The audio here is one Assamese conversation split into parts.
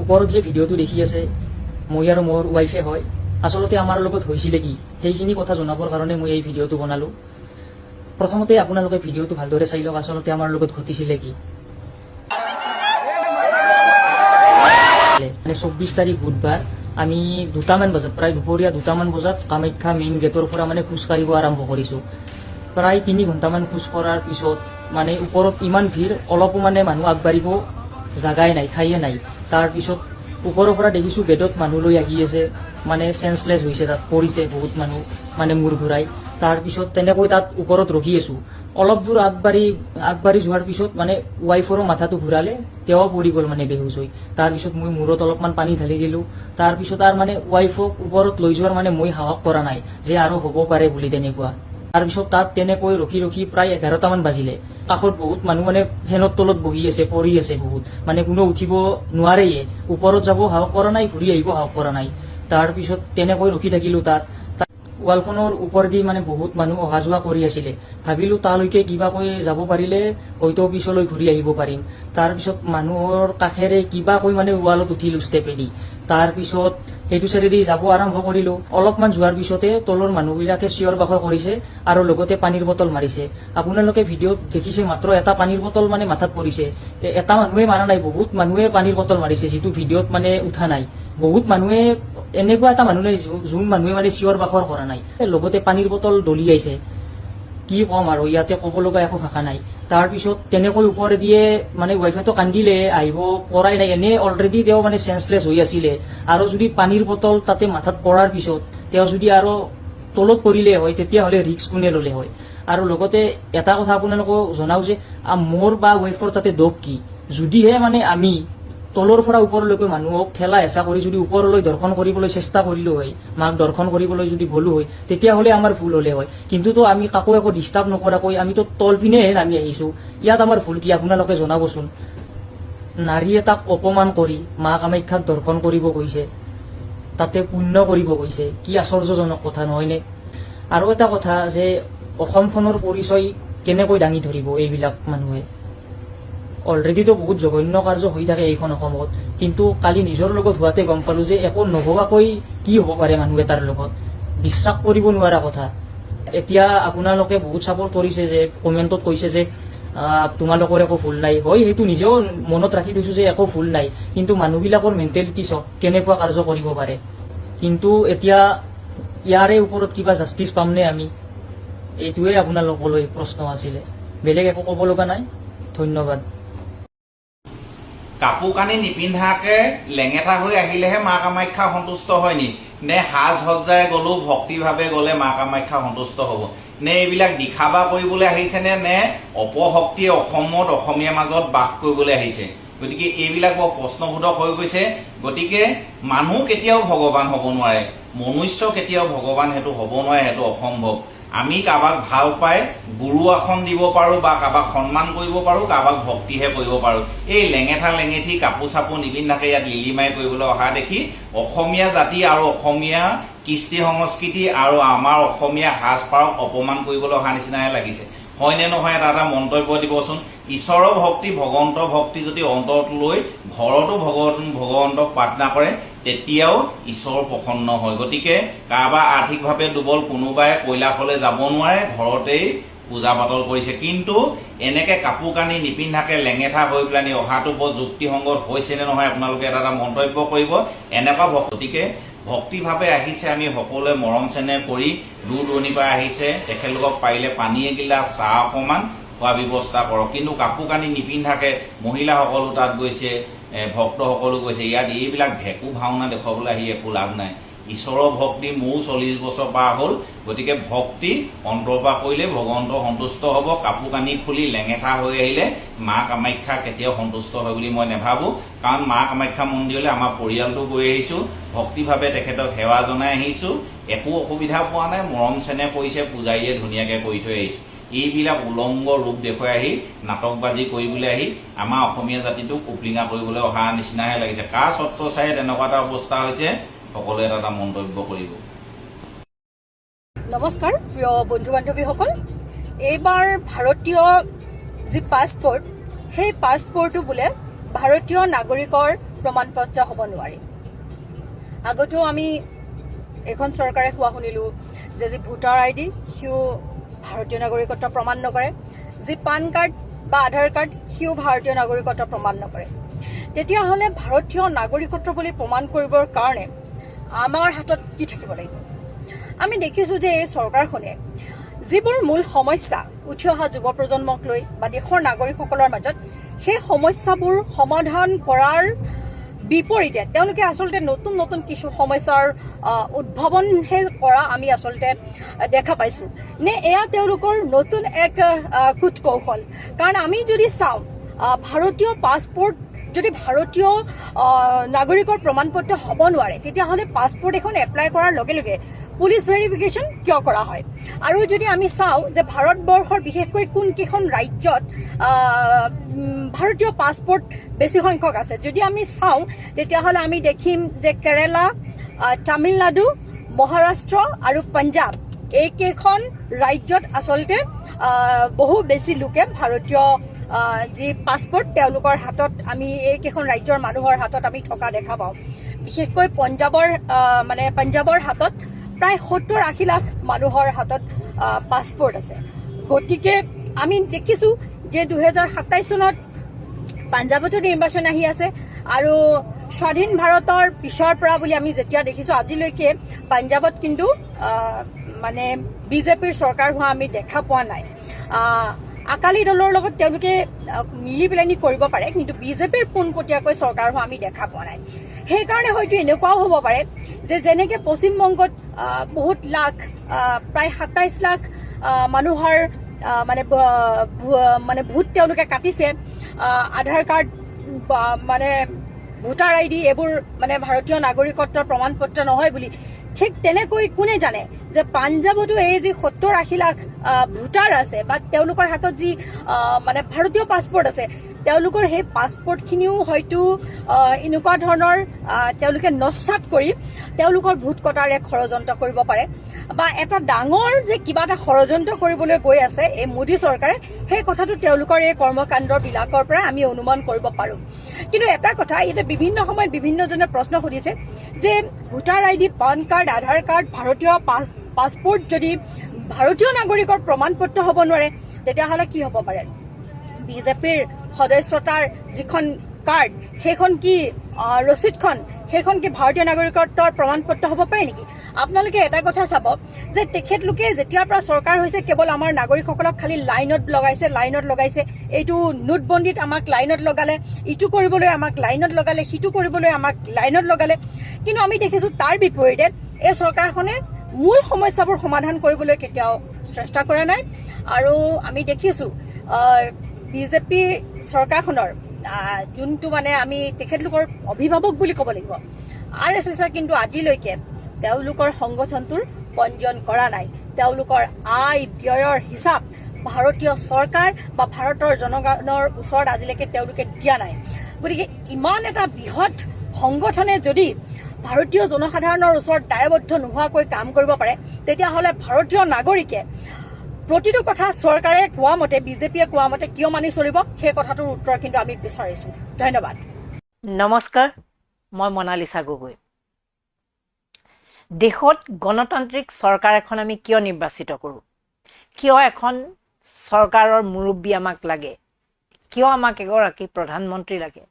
ওপৰত যে ভিডিঅ'টো দেখি আছে মই আৰু মোৰ ৱাইফে হয় আচলতে আমাৰ লগত হৈছিলে কি সেইখিনি কথা জনাবৰ কাৰণে মই এই ভিডিঅ'টো বনালো। প্ৰথমতে আপোনালোকে ভিডিঅ'টো ভালদৰে চাই লওক আচলতে আমাৰ লগত ঘটিছিলে কি। মানে 24 তাৰিখ বুধবাৰ আমি 2টামান বজাত প্ৰায় দুপৰীয়া 2টামান বজাত কামাখ্যা মেইন গেটৰ পৰা মানে খোজ কাঢ়িব আৰম্ভ কৰিছো। প্ৰায় 3 ঘণ্টামান খোজ কঢ়াৰ পিছত মানে ওপৰত ইমান ভিৰ অলপো মানে মানুহ আগবাঢ়িব জাগাই নাই ঠাইয়ে নাই। তাৰপিছত ওপৰৰ পৰা দেখিছো বেডত মানুহ লৈ আহি আছে মানে চেন্সলেছ হৈছে তাত পৰিছে বহুত মানুহ মানে মূৰ ঘূৰাই। তাৰপিছত তেনেকৈ তাত ওপৰত ৰখি আছো। অলপ দূৰ আগবাঢ়ি যোৱাৰ পিছত মানে ৱাইফৰো মাথাটো ঘূৰালে তেওঁ পৰি গ'ল মানে বেহুচ হৈ। তাৰপিছত মই মূৰত অলপমান পানী ঢালি দিলো। তাৰপিছত আৰু মানে ৱাইফক ওপৰত লৈ যোৱাৰ মানে মই সাহস কৰা নাই যে আৰু হ'ব পাৰে বুলি তেনেকুৱা। তাৰপিছত তাত তেনেকৈ ৰখি প্ৰায় 11টামান বাজিলে। কাষত বহুত মানুহ মানে ফেনৰ তলত বহি আছে পৰি আছে বহুত মানে কোনো উঠিব নোৱাৰেয়ে। ওপৰত যাব সাহস কৰা নাই ঘূৰি আহিব সাহস কৰা নাই। তাৰপিছত তেনেকৈ ৰখি থাকিলো তাত। ৱালখনৰ ওপৰেদি মানে বহুত মানুহ অহা যোৱা কৰি আছিলে। ভাবিলো তালৈকে কিবাকৈ যাব পাৰিলে হয়তো পিছলৈ ঘূৰি আহিব পাৰিম। তাৰপিছত মানুহৰ কাষেৰে কিবাকৈ মানে ৱালত উঠিলো ষ্টেপেদি। তাৰপিছত সেইটো চাইডেদি যাব আৰম্ভ কৰিলো। অলপমান যোৱাৰ পিছতে তলৰ মানুহবিলাকে চিঞৰ বাখৰ কৰিছে আৰু লগতে পানীৰ বটল মাৰিছে। আপোনালোকে ভিডিঅ'ত দেখিছে মাত্ৰ এটা পানীৰ বটল মানে মাথাত পৰিছে। এটা মানুহে মাৰা নাই বহুত মানুহে পানীৰ বটল মাৰিছে যিটো ভিডিঅ'ত মানে উঠা নাই। বহুত মানুহে এনেকুৱা এটা মানুহ নাই যোন মানুহে মানে চিঞৰ বাখৰ কৰা নাই। লগতে পানীৰ বটল দলিয়াইছে। কি ক'ম আৰু ইয়াতে ক'ব লগা একো ভাষা নাই। তাৰপিছত তেনেকৈ ওপৰে দিয়ে মানে ৱাইফেটো কান্দিলে আহিব পৰাই নাই। এনে অলৰেডি তেওঁ মানে চেন্সলেছ হৈ আছিলে আৰু যদি পানীৰ বটল তাতে মাথাত পৰাৰ পিছত তেওঁ যদি আৰু তলত পৰিলে হয় তেতিয়াহ'লে ৰিস্ক কোনে ল'লে হয়। আৰু লগতে এটা কথা আপোনালোকক জনাও যে মোৰ বা ৱাইফৰ তাতে দোষ কি। যদিহে মানে আমি তলৰ পৰা ওপৰলৈকে মানুহক ঠেলা হেঁচা কৰি যদি ওপৰলৈ দৰ্শন কৰিবলৈ চেষ্টা কৰিলো হয় মাক দৰ্শন কৰিবলৈ যদি গলো হয় তেতিয়াহ'লে আমাৰ ভুল হলে হয়। কিন্তুতো আমি কাকো একো ডিষ্টাৰ্ব নকৰাকৈ আমিতো তল পিনেহে নামি আহিছো। ইয়াত আমাৰ ভুল কি আপোনালোকে জনাবচোন। নাৰী এটাক অপমান কৰি মা কামাখ্যাক দৰ্শন কৰিব গৈছে তাতে পুণ্য কৰিব গৈছে কি আশ্চৰ্যজনক কথা নহয়নে। আৰু এটা কথা যে অসমখনৰ পৰিচয় কেনেকৈ দাঙি ধৰিব এইবিলাক মানুহে। অলৰেডিতো বহুত জঘন্য কাৰ্য হৈ থাকে এইখন অসমত কিন্তু কালি নিজৰ লগত হোৱাতে গম পালো যে একো নভবাকৈ কি হ'ব পাৰে মানুহ এটাৰ লগত। বিশ্বাস কৰিব নোৱাৰা কথা। এতিয়া আপোনালোকে বহুত চাপৰ্ট কৰিছে যে কমেণ্টত কৈছে যে তোমালোকৰ একো ভুল নাই। হয় সেইটো নিজেও মনত ৰাখি থৈছো যে একো ভুল নাই কিন্তু মানুহবিলাকৰ মেণ্টেলিটি চাওক কেনেকুৱা কাৰ্য কৰিব পাৰে। কিন্তু এতিয়া ইয়াৰে ওপৰত কিবা জাষ্টিচ পামনে আমি এইটোৱে আপোনালোকলৈ প্ৰশ্ন আছিলে। বেলেগ একো ক'ব লগা নাই। ধন্যবাদ। কাপোৰ কানি নিপিন্ধাকে লেঙেঠা হৈ আহিলেহে মা কামাখ্যা সন্তুষ্ট হয় নি? নে সাজ সজ্জাই গলো ভক্তিভাৱে গলে মা কামাখ্যা সন্তুষ্ট হব? নে এইবিলাক দিখাবা কৰিবলৈ আহিছে নে অপশক্তিয়ে অসমত অসমীয়াৰ মাজত বাস কৰিবলৈ আহিছে? গতিকে এইবিলাক বৰ প্ৰশ্নবোধক হৈ গৈছে। গতিকে মানুহ কেতিয়াও ভগৱান হ'ব নোৱাৰে, মনুষ্য কেতিয়াও ভগৱান সেইটো হ'ব নোৱাৰে, সেইটো অসম্ভৱ। আমি কাৰোবাক ভাল পাই গুৰু আসন দিব পাৰোঁ বা কাৰোবাক সন্মান কৰিব পাৰোঁ, কাৰোবাক ভক্তিহে কৰিব পাৰোঁ। এই লেঙেঠা লেঙেঠি কাপোৰ চাপোৰ নিপিন্ধাকে ইয়াত লিলিমাই কৰিবলৈ অহা দেখি অসমীয়া জাতি আৰু অসমীয়া কৃষ্টি সংস্কৃতি আৰু আমাৰ অসমীয়া সাজপাৰক অপমান কৰিবলৈ অহা নিচিনাহে লাগিছে। হয়নে নহয় এটা মন্তব্য দিবচোন। ঈশ্বৰৰ ভক্তি ভগৱন্ত ভক্তি যদি অন্তৰত লৈ ঘৰতো ভগৱন্তক প্ৰাৰ্থনা কৰে তেতিয়াও ঈশ্বৰ প্ৰসন্ন হয়। গতিকে কাৰোবাৰ আৰ্থিকভাৱে দুৰ্বল কোনোবাই কৈলাশলৈ যাব নোৱাৰে, ঘৰতেই পূজা পাতল কৰিছে। কিন্তু এনেকে কাপোৰ কানি নিপিন্ধাকে লেঙেঠা হৈ পেলানি অহাটো বৰ যুক্তিসংগত হৈছেনে নহয় আপোনালোকে এটা মন্তব্য কৰিব। এনেকুৱা গতিকে ভক্তিভাৱে আহিছে, আমি সকলোৱে মৰম চেনেহ কৰি দূৰ দূৰণিৰ পৰা আহিছে, তেখেতলোকক পাৰিলে পানী এগিলাচ চাহ অকণমান খোৱা ব্যৱস্থা কৰক। কিন্তু কাপোৰ কানি নিপিন্ধাকে মহিলাসকলো তাত গৈছে, ভক্তসকলো গৈছে। ইয়াত এইবিলাক ভেকু ভাওনা দেখুৱাবলৈ আহি একো লাভ নাই। ঈশ্বৰৰ ভক্তি মোৰো 40 বছৰ পাৰ হ'ল। গতিকে ভক্তি অন্তৰৰ পৰা কৰিলে ভগৱন্ত সন্তুষ্ট হ'ব। কাপোৰ কানি খুলি লেঙেঠা হৈ আহিলে মা কামাখ্যা কেতিয়াও সন্তুষ্ট হয় বুলি মই নাভাবোঁ। কাৰণ মা কামাখ্যা মন্দিৰলৈ আমাৰ পৰিয়ালটো গৈ আহিছোঁ, ভক্তিভাৱে তেখেতক সেৱা জনাই আহিছোঁ, একো অসুবিধা পোৱা নাই, মৰম চেনেহ কৰিছে, পূজাৰীয়ে ধুনীয়াকৈ কৰি থৈ আহিছোঁ। এইবিলাক উলংগ ৰূপ দেখুৱাই আহি নাটকবাজি কৰিবলৈ আহি আমাৰ অসমীয়া জাতিটোক উপলিঙা কৰিবলৈ অহা নিচিনাহে লাগিছে। কাৰ স্বত্ব চাই তেনেকুৱা এটা অৱস্থা হৈছে সকলোৱে এটা মন্তব্য কৰিব। নমস্কাৰ প্ৰিয় বন্ধু বান্ধৱীসকল। এইবাৰ ভাৰতীয় যি পাছপোৰ্ট সেই পাছপোৰ্টটো বোলে ভাৰতীয় নাগৰিকৰ প্ৰমাণপত্ৰ হ'ব নোৱাৰে। আগতেও আমি এখন চৰকাৰে কোৱা শুনিলোঁ যে যি ভোটাৰ ID সিও ভাৰতীয় নাগৰিকত্ব প্ৰমাণ নকৰে, যি পান কাৰ্ড বা আধাৰ কাৰ্ড সিও ভাৰতীয় নাগৰিকত্ব প্ৰমাণ নকৰে। তেতিয়াহ'লে ভাৰতীয় নাগৰিকত্ব বুলি প্ৰমাণ কৰিবৰ কাৰণে আমাৰ হাতত কি থাকিব লাগিব? আমি দেখিছোঁ যে এই চৰকাৰখনে যিবোৰ মূল সমস্যা উঠি অহা যুৱ প্ৰজন্মক লৈ বা দেশৰ নাগৰিকসকলৰ মাজত, সেই সমস্যাবোৰ সমাধান কৰাৰ বিপৰীতে তেওঁলোকে আচলতে নতুন নতুন কিছু সমস্যাৰ উদ্ভাৱনহে কৰা আমি আচলতে দেখা পাইছোঁ। নে এয়া তেওঁলোকৰ নতুন এক কূটকৌশল? কাৰণ আমি যদি চাওঁ, ভাৰতীয় পাছপৰ্ট যদি ভাৰতীয় নাগৰিকৰ প্ৰমাণপত্ৰ হ'ব নোৱাৰে, তেতিয়াহ'লে পাছপৰ্ট এখন এপ্লাই কৰাৰ লগে লগে পুলিচ ভেৰিফিকেশ্যন কিয় কৰা হয়? আৰু যদি আমি চাওঁ যে ভাৰতবৰ্ষৰ বিশেষকৈ কোনকেইখন ৰাজ্যত ভাৰতীয় পাছপৰ্ট বেছি সংখ্যক আছে, যদি আমি চাওঁ তেতিয়াহ'লে আমি দেখিম যে কেৰালা, তামিলনাডু, মহাৰাষ্ট্ৰ আৰু পঞ্জাৱ এইকেইখন ৰাজ্যত আচলতে বহু বেছি লোকে ভাৰতীয় যি পাছপৰ্ট তেওঁলোকৰ হাতত আমি এইকেইখন ৰাজ্যৰ মানুহৰ হাতত আমি থকা দেখা পাওঁ। বিশেষকৈ পঞ্জাৱৰ হাতত প্ৰায় 70-80 লাখ মানুহৰ হাতত পাছপৰ্ট আছে। গতিকে আমি দেখিছোঁ যে 2027 চনত পাঞ্জাৱতো নিৰ্বাচন আহি আছে আৰু স্বাধীন ভাৰতৰ পিছৰ পৰা বুলি আমি যেতিয়া দেখিছোঁ, আজিলৈকে পাঞ্জাৱত কিন্তু বিজেপিৰ চৰকাৰ হোৱা আমি দেখা পোৱা নাই। আকালি দলৰ লগত তেওঁলোকে মিলি পেলানি কৰিব পাৰে, কিন্তু বিজেপিৰ পোনপটীয়াকৈ চৰকাৰ হোৱা আমি দেখা পোৱা নাই। সেইকাৰণে হয়তো এনেকুৱাও হ'ব পাৰে যে যেনেকৈ পশ্চিমবংগত বহুত লাখ, প্ৰায় 27 লাখ মানুহৰ ভোট তেওঁলোকে কাটিছে, আধাৰ কাৰ্ড ভোটাৰ ID এইবোৰ ভাৰতীয় নাগৰিকত্বৰ প্ৰমাণপত্ৰ নহয় বুলি, ঠিক তেনেকৈ কোনে জানে যে পাঞ্জাৱতো এই যি 70-80 লাখ ভোটাৰ আছে বা তেওঁলোকৰ হাতত যি ভাৰতীয় পাছপৰ্ট আছে, তেওঁলোকৰ সেই পাছপৰ্টখিনিও হয়তো এনেকুৱা ধৰণৰ তেওঁলোকে নস্বাত কৰি তেওঁলোকৰ ভোট কটাৰ এক ষড়যন্ত্ৰ কৰিব পাৰে, বা এটা ডাঙৰ যে কিবা এটা ষড়যন্ত্ৰ কৰিবলৈ গৈ আছে এই মোদী চৰকাৰে, সেই কথাটো তেওঁলোকৰ এই কৰ্মকাণ্ডবিলাকৰ পৰা আমি অনুমান কৰিব পাৰোঁ। কিন্তু এটা কথা, ইয়াতে বিভিন্ন সময়ত বিভিন্নজনে প্ৰশ্ন সুধিছে যে ভোটাৰ ID, পান কাৰ্ড, আধাৰ কাৰ্ড, ভাৰতীয় পাছপৰ্ট যদি ভাৰতীয় নাগৰিকৰ প্ৰমাণপত্ৰ হ'ব নোৱাৰে, তেতিয়াহ'লে কি হ'ব পাৰে? বিজেপিৰ সদস্যতাৰ যিখন কাৰ্ড, সেইখন কি ৰচিদখন, সেইখন কি ভাৰতীয় নাগৰিকত্বৰ প্ৰমাণপত্ৰ হ'ব পাৰে নেকি? আপোনালোকে এটা কথা চাব যে তেখেতলোকে যেতিয়াৰ পৰা চৰকাৰ হৈছে, কেৱল আমাৰ নাগৰিকসকলক খালি লাইনত লগাইছে। এইটো নোটবন্দীত আমাক লাইনত লগালে, ইটো কৰিবলৈ আমাক লাইনত লগালে, সিটো কৰিবলৈ আমাক লাইনত লগালে। কিন্তু আমি দেখিছোঁ তাৰ বিপৰীতে এই চৰকাৰখনে মূল সমস্যাবোৰ সমাধান কৰিবলৈ কেতিয়াও চেষ্টা কৰা নাই। আৰু আমি দেখিছোঁ বিজেপি চৰকাৰখনৰ যোনটো আমি তেখেতলোকৰ অভিভাৱক বুলি ক'ব লাগিব, RSSে কিন্তু আজিলৈকে তেওঁলোকৰ সংগঠনটোৰ পঞ্জীয়ন কৰা নাই। তেওঁলোকৰ আয় ব্যয়ৰ হিচাপ ভাৰতীয় চৰকাৰ বা ভাৰতৰ জনগণৰ ওচৰত আজিলৈকে তেওঁলোকে দিয়া নাই। গতিকে ইমান এটা বৃহৎ সংগঠনে যদি ভাৰতীয় জনসাধাৰণৰ ওচৰত দায়বদ্ধ নোহোৱাকৈ কাম কৰিব পাৰে, তেতিয়াহ'লে ভাৰতীয় নাগৰিকে প্ৰতিটো কথা চৰকাৰে কোৱা মতে, বিজেপিয়ে কোৱা মতে কিয় মানি চলিব, সেই কথাটোৰ উত্তৰ কিন্তু আমি বিচাৰিছোঁ। ধন্যবাদ। নমস্কাৰ, মই মনালিছা গগৈ। দেশত গণতান্ত্ৰিক চৰকাৰ এখন আমি কিয় নিৰ্বাচিত কৰোঁ? কিয় এখন চৰকাৰৰ মুৰব্বী আমাক লাগে? কিয় আমাক এগৰাকী প্ৰধানমন্ত্ৰী লাগে?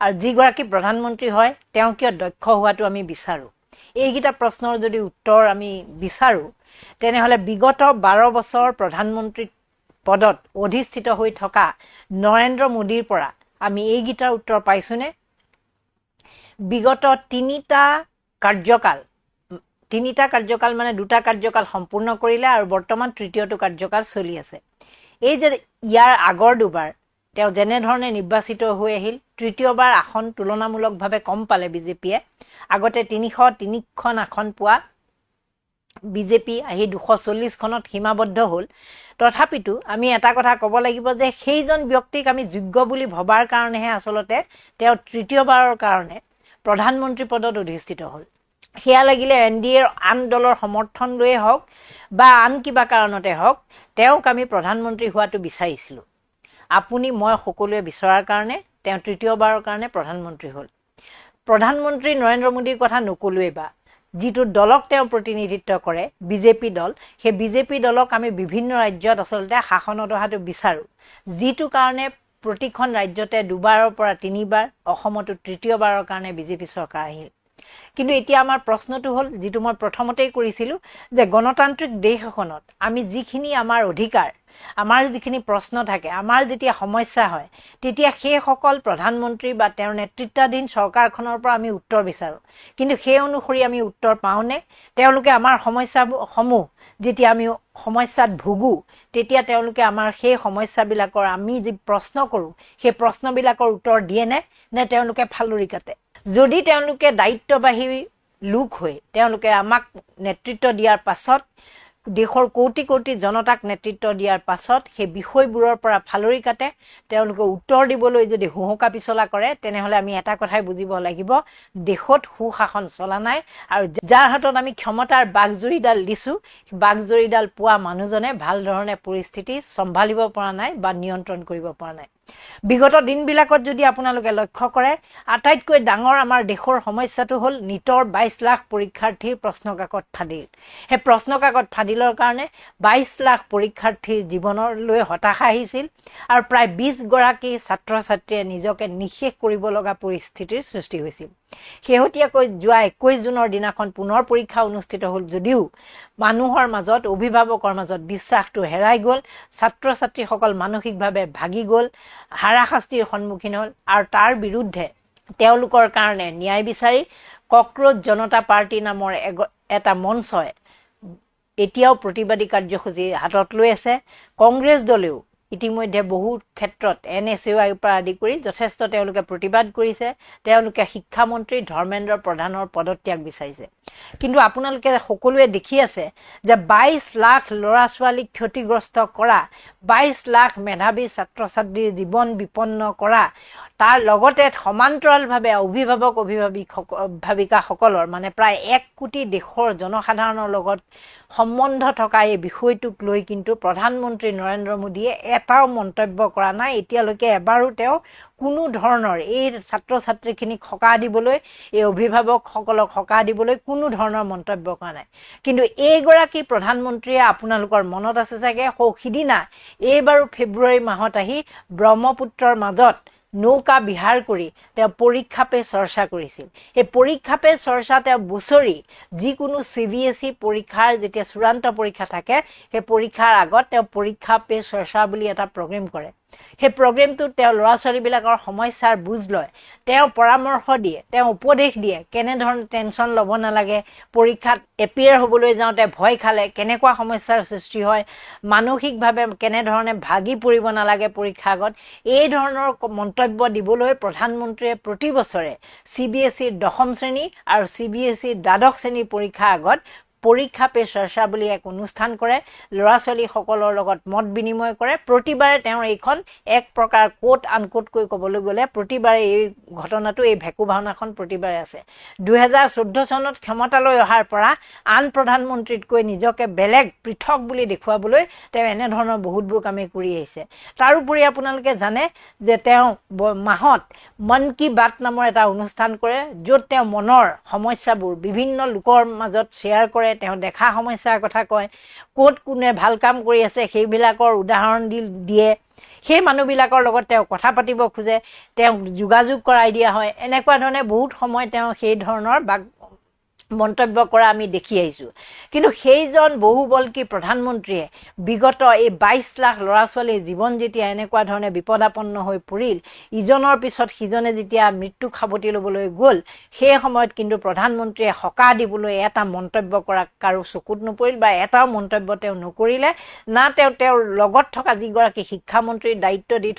আৰু যিগৰাকী প্ৰধানমন্ত্ৰী হয় তেওঁ কিয় দক্ষ হোৱাটো আমি বিচাৰোঁ? এইকেইটা প্ৰশ্নৰ যদি উত্তৰ আমি বিচাৰোঁ, তেনেহ'লে বিগত 12 বছৰ প্ৰধানমন্ত্ৰী পদত অধিষ্ঠিত হৈ থকা নৰেন্দ্ৰ মোদীৰ পৰা আমি এইকেইটাৰ উত্তৰ পাইছোনে? বিগত তিনিটা কাৰ্যকাল দুটা কাৰ্যকাল সম্পূৰ্ণ কৰিলে আৰু বৰ্তমান তৃতীয়টো কাৰ্যকাল চলি আছে। এই যে ইয়াৰ আগৰ দুবাৰ তেওঁ যেনেধৰণে নিৰ্বাচিত হৈ আহিল, তৃতীয়বাৰ আসন তুলনামূলকভাৱে কম পালে বিজেপিয়ে। আগতে 303খন আসন পোৱা বিজেপি আহি 240খনত সীমাবদ্ধ হ'ল। তথাপিতো আমি এটা কথা ক'ব লাগিব যে সেইজন ব্যক্তিক আমি যোগ্য বুলি ভবাৰ কাৰণেহে আচলতে তেওঁ তৃতীয়বাৰৰ কাৰণে প্ৰধানমন্ত্ৰী পদত অধিষ্ঠিত হ'ল। সেয়া লাগিলে NDAৰ আন দলৰ সমৰ্থন লৈয়ে হওক বা আন কিবা কাৰণতে হওক, তেওঁক আমি প্ৰধানমন্ত্ৰী হোৱাটো বিচাৰিছিলোঁ। আপুনি মই সকলোৱে বিচৰাৰ কাৰণে তেওঁ তৃতীয়বাৰৰ কাৰণে প্ৰধানমন্ত্ৰী হ'ল। প্ৰধানমন্ত্ৰী নৰেন্দ্ৰ মোদীৰ কথা নকলোৱেই বা যিটো দলক তেওঁ প্ৰতিনিধিত্ব কৰে বিজেপি দল, সেই বিজেপি দলক আমি বিভিন্ন ৰাজ্যত আচলতে শাসনত অহাটো বিচাৰোঁ, যিটো কাৰণে প্ৰতিখন ৰাজ্যতে 2বাৰৰ পৰা 3বাৰ, অসমতো 3য়বাৰৰ কাৰণে বিজেপি চৰকাৰ আহিল। কিন্তু এতিয়া আমাৰ প্ৰশ্নটো হ'ল, যিটো মই প্ৰথমতেই কৰিছিলোঁ, যে গণতান্ত্ৰিক দেশ এখনত আমি যিখিনি আমাৰ অধিকাৰ, আমাৰ যিখিনি প্ৰশ্ন থাকে, আমাৰ যেতিয়া সমস্যা হয়, তেতিয়া সেইসকল প্ৰধানমন্ত্ৰী বা তেওঁৰ নেতৃত্বাধীন চৰকাৰখনৰ পৰা আমি উত্তৰ বিচাৰোঁ। কিন্তু সেই অনুসৰি আমি উত্তৰ পাওঁনে? তেওঁলোকে আমাৰ সমস্যাসমূহ যেতিয়া আমি সমস্যাত ভুগোঁ, তেতিয়া তেওঁলোকে আমাৰ সেই সমস্যাবিলাকৰ আমি যি প্ৰশ্ন কৰোঁ, সেই প্ৰশ্নবিলাকৰ উত্তৰ দিয়েনে, নে তেওঁলোকে ফালৰি কাটে? যদি তেওঁলোকে দায়িত্ববাহী লোক হৈ তেওঁলোকে আমাক নেতৃত্ব দিয়াৰ পাছত, দেশৰ কোটি কোটি জনতাক নেতৃত্ব দিয়াৰ পাছত সেই বিষয়বোৰৰ পৰা ফালৰি কাটে, তেওঁলোকে উত্তৰ দিবলৈ যদি হুহুকা পিছলা কৰে, তেনেহ'লে আমি এটা কথাই বুজিব লাগিব, দেশত সুশাসন চলা নাই। আৰু যাৰ হাতত আমি ক্ষমতাৰ বাঘজৰীডাল দিছোঁ, বাঘজৰীডাল পোৱা মানুহজনে ভাল ধৰণে পৰিস্থিতি চম্ভালিব পৰা নাই বা নিয়ন্ত্ৰণ কৰিব পৰা নাই। বিগত দিনবিলাকত যদি আপোনালোকে লক্ষ্য কৰে, আটাইতকৈ ডাঙৰ আমাৰ দেশৰ সমস্যাটো হ'ল নিটৰ 22 লাখ পৰীক্ষাৰ্থীৰ প্ৰশ্নকাকত ফাদিল। সেই প্ৰশ্নকাকত ফাদিলৰ কাৰণে 22 লাখ পৰীক্ষাৰ্থীৰ জীৱনলৈ হতাশা আহিছিল আৰু প্ৰায় 20 গৰাকী ছাত্ৰ ছাত্ৰীয়ে নিজকে নিঃশেষ কৰিব লগা পৰিস্থিতিৰ সৃষ্টি হৈছিল। শেহতীয়াকৈ যোৱা 21 জুনৰ দিনাখন পুনৰ পৰীক্ষা অনুষ্ঠিত হ'ল যদিও মানুহৰ মাজত, অভিভাৱকৰ মাজত বিশ্বাসটো হেৰাই গ'ল, ছাত্ৰ ছাত্ৰীসকল মানসিকভাৱে ভাগি গ'ল, হাৰাশাস্তিৰ সন্মুখীন হ'ল। আৰু তাৰ বিৰুদ্ধে তেওঁলোকৰ কাৰণে ন্যায় বিচাৰি কক্ৰোচ জনতা পাৰ্টি নামৰ এটা মঞ্চই এতিয়াও প্ৰতিবাদী কাৰ্যসূচী হাতত লৈ আছে। কংগ্ৰেছ দলেও ইতিমধ্যে বহু ক্ষেত্ৰত NSUI পৰা আদি কৰি যথেষ্ট তেওঁলোকে প্ৰতিবাদ কৰিছে। তেওঁলোকে শিক্ষামন্ত্ৰী ধৰ্মেন্দ্ৰ প্ৰধানৰ পদত্যাগ বিচাৰিছে। কিন্তু আপোনালোকে সকলোৱে দেখি আছে যে 22 লাখ ল'ৰা ছোৱালীক ক্ষতিগ্ৰস্ত কৰা, 22 লাখ মেধাৱী ছাত্ৰ ছাত্ৰীৰ জীৱন বিপন্ন কৰা, তাৰ লগতে সমান্তৰালভাৱে অভিভাৱিকাসকলৰ মানে প্ৰায় 1 কোটি দেশৰ জনসাধাৰণৰ লগত সম্বন্ধ থকা এই বিষয়টোক লৈ কিন্তু প্ৰধানমন্ত্ৰী নৰেন্দ্ৰ মোদীয়ে এটাও মন্তব্য কৰা নাই। এতিয়ালৈকে এবাৰো তেওঁ কোনো ধৰণৰ এই ছাত্ৰ ছাত্ৰীখিনিক সকাহ দিবলৈ, এই অভিভাৱকসকলক সকাহ দিবলৈ কোনো ধৰণৰ মন্তব্য কৰা নাই। কিন্তু এইগৰাকী প্ৰধানমন্ত্ৰীয়ে আপোনালোকৰ মনত আছে চাগে, সিদিনা এইবাৰো ফেব্ৰুৱাৰী মাহত আহি ব্ৰহ্মপুত্ৰৰ মাজত নৌকা বিহাৰ কৰি তেওঁ পৰীক্ষা পে চৰ্চা কৰিছিল। এই পৰীক্ষা পে চৰ্চা তেওঁ বছৰি যিকোনো CBSE পৰীক্ষাৰ যেতিয়া চূড়ান্ত পৰীক্ষা থাকে, সেই পৰীক্ষাৰ আগত তেওঁ পৰীক্ষা পে চৰ্চা বুলি এটা প্ৰগ্ৰেম কৰে। সেই প্ৰগ্ৰেমটোত তেওঁ ল'ৰা ছোৱালীবিলাকৰ সমস্যাৰ বুজ লয়, তেওঁ পৰামৰ্শ দিয়ে, তেওঁ উপদেশ দিয়ে, কেনেধৰণে টেনশ্যন ল'ব নালাগে, পৰীক্ষাত এপিয়াৰ হ'বলৈ যাওঁতে ভয় খালে কেনেকুৱা সমস্যাৰ সৃষ্টি হয়, মানসিকভাৱে কেনেধৰণে ভাগি পৰিব নালাগে পৰীক্ষাৰ আগত, এই ধৰণৰ মন্তব্য দিবলৈ প্ৰধানমন্ত্ৰীয়ে প্ৰতি বছৰে CBSEৰ 10ম শ্ৰেণী আৰু CBSEৰ 12শ শ্ৰেণীৰ পৰীক্ষাৰ আগত পৰীক্ষা পে চৰ্চা বুলি এক অনুষ্ঠান কৰে, ল'ৰা ছোৱালীসকলৰ লগত মত বিনিময় কৰে। প্ৰতিবাৰে তেওঁৰ এইখন এক প্ৰকাৰ কোট আনকোটকৈ ক'বলৈ গ'লে প্ৰতিবাৰে এই ঘটনাটো, এই ভেকু ভাওনাখন প্ৰতিবাৰে আছে। 2014 চনত ক্ষমতালৈ অহাৰ পৰা আন প্ৰধানমন্ত্ৰীতকৈ নিজকে বেলেগ পৃথক বুলি দেখুৱাবলৈ তেওঁ এনেধৰণৰ বহুতবোৰ কামেই কৰি আহিছে। তাৰোপৰি আপোনালোকে জানে যে তেওঁ মাহত মন কী বাত নামৰ এটা অনুষ্ঠান কৰে, য'ত তেওঁ মনৰ সমস্যাবোৰ বিভিন্ন লোকৰ মাজত শ্বেয়াৰ কৰে, তেওঁ দেখা সমস্যাৰ কথা কয়, ক'ত কোনে ভাল কাম কৰি আছে সেইবিলাকৰ উদাহৰণ দিয়ে, সেই মানুহবিলাকৰ লগত তেওঁ কথা পাতিব খোজে, তেওঁক যোগাযোগ কৰাই দিয়া হয়। এনেকুৱা ধৰণে বহুত সময় তেওঁ সেই ধৰণৰ মন্তব্য কৰা আমি দেখি আহিছোঁ। কিন্তু সেইজন বহুবল্কী প্ৰধানমন্ত্ৰীয়ে বিগত এই 22 লাখ ল'ৰা ছোৱালীৰ জীৱন যেতিয়া এনেকুৱা ধৰণে বিপদাপন্ন হৈ পৰিল, ইজনৰ পিছত সিজনে যেতিয়া মৃত্যুক সাৱটি ল'বলৈ গ'ল, সেই সময়ত কিন্তু প্ৰধানমন্ত্ৰীয়ে সকাহ দিবলৈ এটা মন্তব্য কৰা কাৰো চকুত নপৰিল বা এটাও মন্তব্য তেওঁ নকৰিলে। না তেওঁৰ লগত থকা যিগৰাকী শিক্ষামন্ত্ৰীৰ দায়িত্ব দি